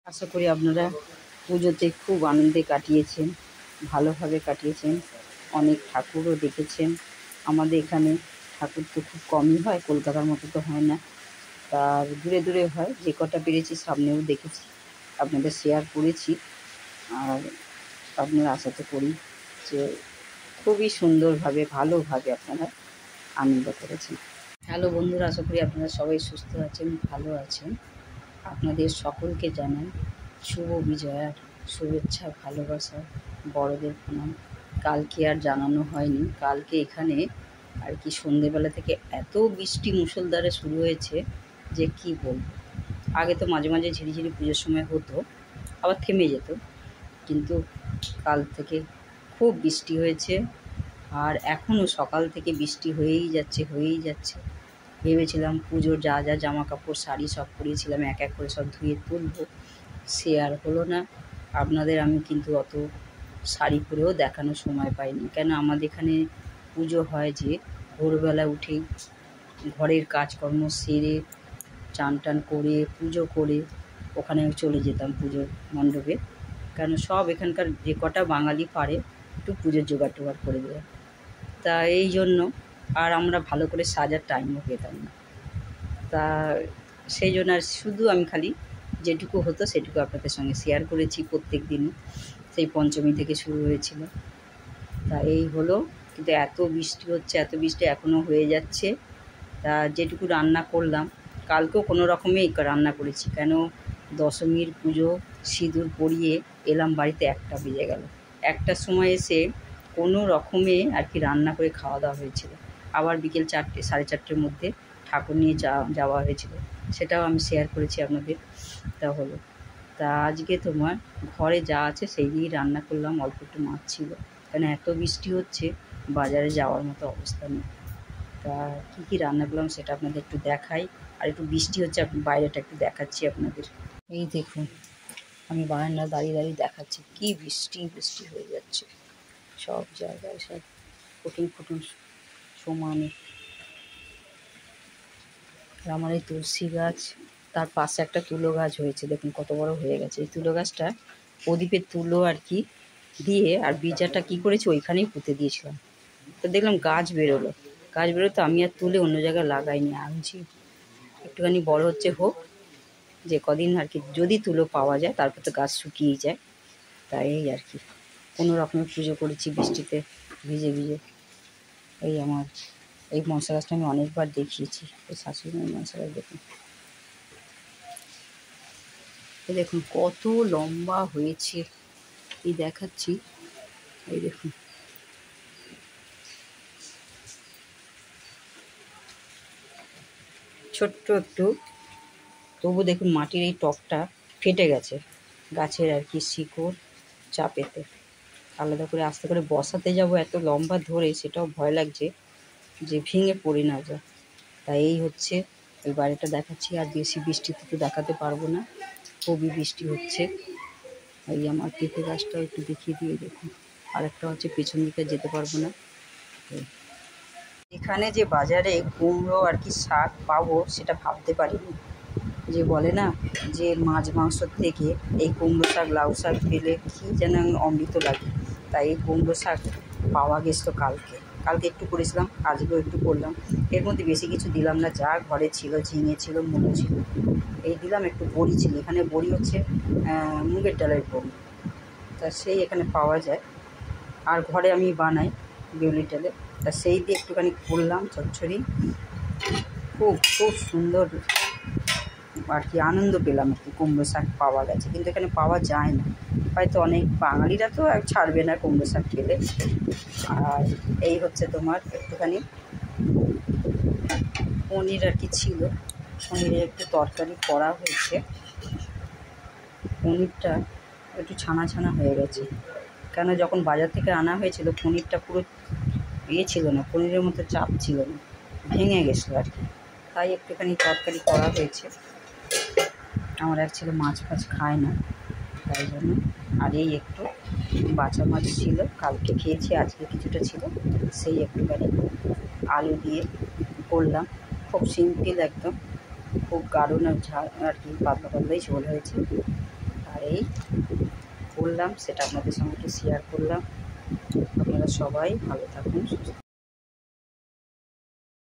আশা করি আপনারা পুজোতে খুব আনন্দে কাটিয়েছেন, ভালোভাবে কাটিয়েছেন, অনেক ঠাকুরও দেখেছেন। আমাদের এখানে ঠাকুর তো খুব কমই হয়, কলকাতার মতো তো হয় না, তার দূরে দূরে হয়। যে কটা পেরেছি সামনেও দেখেছি, আপনাদের শেয়ার করেছি। আর আপনারা আশা তো করি যে খুবই সুন্দরভাবে ভালোভাবে আপনারা আনন্দ করেছেন। হ্যালো বন্ধুরা, আশা করি আপনারা সবাই সুস্থ আছেন, ভালো আছেন। আপনাদের সকলকে জানাই শুভ বিজয়ার শুভেচ্ছা, ভালোবাসা, বড়দের প্রণাম। কালকে আর জানানো হয়নি, কালকে এখানে আর কি সন্ধেবেলা থেকে এত বৃষ্টি মুষলধারে শুরু হয়েছে যে কি বলবো। আগে তো মাঝে মাঝে ঝিরিঝিরি পুজোর সময় হতো, আবার থেমে যেত, কিন্তু কাল থেকে খুব বৃষ্টি হয়েছে। আর এখনও সকাল থেকে বৃষ্টি হয়েই যাচ্ছে। ভেবেছিলাম পুজোর যা যা জামা কাপড় শাড়ি সব পরিয়েছিলাম এক এক করে সব ধুয়ে তুলবো, সে আর হলো না। আপনাদের আমি কিন্তু অত শাড়ি পরেও দেখানোর সময় পাইনি, কেন আমাদের এখানে পুজো হয় যে ভোরবেলা উঠে ঘরের কাজকর্ম সেরে চান টান করে পুজো করে ওখানে চলে যেতাম পুজোর মণ্ডপে, কেন সব এখানকার যে কটা বাঙালি পারে একটু পুজোর জোগাড় টোগাড় করে দেয়। তা এই জন্য আর আমরা ভালো করে সাজার টাইমও পেতাম না। তা সেই জন্য আর শুধু আমি খালি যেটুকু হতো সেটুকু আপনাদের সঙ্গে শেয়ার করেছি প্রত্যেক দিনই। সেই পঞ্চমী থেকে শুরু হয়েছিল, তা এই হলো। কিন্তু এত বৃষ্টি হচ্ছে, এত বৃষ্টি এখনও হয়ে যাচ্ছে। তা যেটুকু রান্না করলাম, কালকেও কোনো রকমে রান্না করেছি, কেন দশমীর পুজো সিঁদুর পরিয়ে এলাম বাড়িতে, 1টা বেজে গেল। 1টার সময় এসে কোনো রকমে আর কি রান্না করে খাওয়া দাওয়া হয়েছিল। আবার বিকেল 4টে 4:30-র মধ্যে ঠাকুর নিয়ে যাওয়া হয়েছিল, সেটাও আমি শেয়ার করেছি আপনাদের। তা হলো, তা আজকে তোমার ঘরে যা আছে সেই দিয়েই রান্না করলাম। অল্প একটু মাছ ছিল, কেন এত বৃষ্টি হচ্ছে বাজারে যাওয়ার মতো অবস্থা নেই। তা কী কী রান্না করলাম সেটা আপনাদের একটু দেখাই। আর একটু বৃষ্টি হচ্ছে, বাইরেটা একটু দেখাচ্ছি আপনাদের। এই দেখুন, আমি বারান্দায় দাঁড়িয়ে দেখাচ্ছি কি বৃষ্টি হয়ে যাচ্ছে সব জায়গায়, সব ফুটুন সমানে। আর আমার এই তুলসী গাছ, তার পাশে একটা তুলো গাছ হয়েছে, দেখুন কত বড় হয়ে গেছে। এই তুলো গাছটা প্রদীপের তুলো আর কি দিয়ে, আর বীজাটা কী করেছি ওইখানেই পুঁতে দিয়েছিলাম। তো দেখলাম গাছ বেরোলো, তো আমি আর তুলে অন্য জায়গায় লাগাইনি, আনছি একটুখানি বড় হচ্ছে, হোক, যে কদিন আর কি যদি তুলো পাওয়া যায়, তারপর তো গাছ শুকিয়েই যায়। তাই এই আর কি কোনো রকমে পুজো করেছি বৃষ্টিতে ভিজে। এই আমার এই মনসা গাছটা আমি অনেকবার দেখিয়েছি, ওই শাশুড়ি মায়ের মনসা গাছ দেখুন, এই দেখুন কত লম্বা হয়েছে। এই দেখাচ্ছি, এই দেখুন ছোট্ট একটু, তবু দেখুন মাটির এই টবটা ফেটে গেছে গাছের আর কি শিকড় চাপেতে। আলাদা করে আস্তে করে বসাতে যাব এত লম্বা ধরে, সেটাও ভয় লাগছে যে ভেঙে পড়ে না যায়। তাই এই হচ্ছে, ওই বাড়িটা দেখাচ্ছি। আর বেশি বৃষ্টিতে তো দেখাতে পারবো না, খুবই বৃষ্টি হচ্ছে। এই আমার পেঁপে গাছটাও একটু দেখিয়ে দিয়ে দেখুন, আরেকটা হচ্ছে পেছন দিকে যেতে পারবো না। এখানে যে বাজারে কুমড়ো আর কি শাক পাবো সেটা ভাবতে পারিনি। যে বলে না যে মাছ মাংস থেকে এই কুমড়ো শাক লাউ শাক পেলে কী যেন অমৃত লাগে। তাই এই কুমড়ো শাক পাওয়া গেছিলো কালকে একটু করেছিলাম, আজকেও একটু করলাম। এর মধ্যে বেশি কিছু দিলাম না, যা ঘরে ছিল, ঝিঙে ছিল, মূলো ছিল, এই দিলাম। একটু বড়ি ছিল, এখানে বড়ি হচ্ছে মুগের ডালের বড়ি, তা সেই এখানে পাওয়া যায়। আর ঘরে আমি বানাই বিউলি ডালে, তা সেই দিয়ে একটুখানি করলাম চচ্চড়ি। খুব সুন্দর আর কি আনন্দ পেলাম আর কি। কুমড়ো শাক পাওয়া গেছে, কিন্তু এখানে পাওয়া যায় না, হয়তো অনেক বাঙালিরা তো আর ছাড়বে না কুমড়ো শাক খেলে। আর এই হচ্ছে তোমার একটুখানি পনির আর কি ছিল, পনিরের একটু তরকারি করা হয়েছে। পনিরটা একটু ছানা হয়ে গেছে, কেন যখন বাজার থেকে আনা হয়েছিল পনিরটা পুরো ছিল না, পনিরের মতো চাপ ছিল না, ভেঙে গেছিলো আর কি। তাই একটুখানি তরকারি করা হয়েছে। আমার এক ছেলে মাছ ফাছ খায় না, তাই জন্য। আর এই একটু বাঁচা মাছ ছিল, কালকে খেয়েছি, আজকে কিছুটা ছিল, সেই একটুখানি আলু দিয়ে করলাম। খুব সিম্পল একদম, খুব গাঢ় না ঝাল আর কি, পাতলাই ঝোল হয়েছে। আর এই করলাম, সেটা আপনাদের সঙ্গে একটু শেয়ার করলাম। আপনারা সবাই ভালো থাকুন, সুস্থ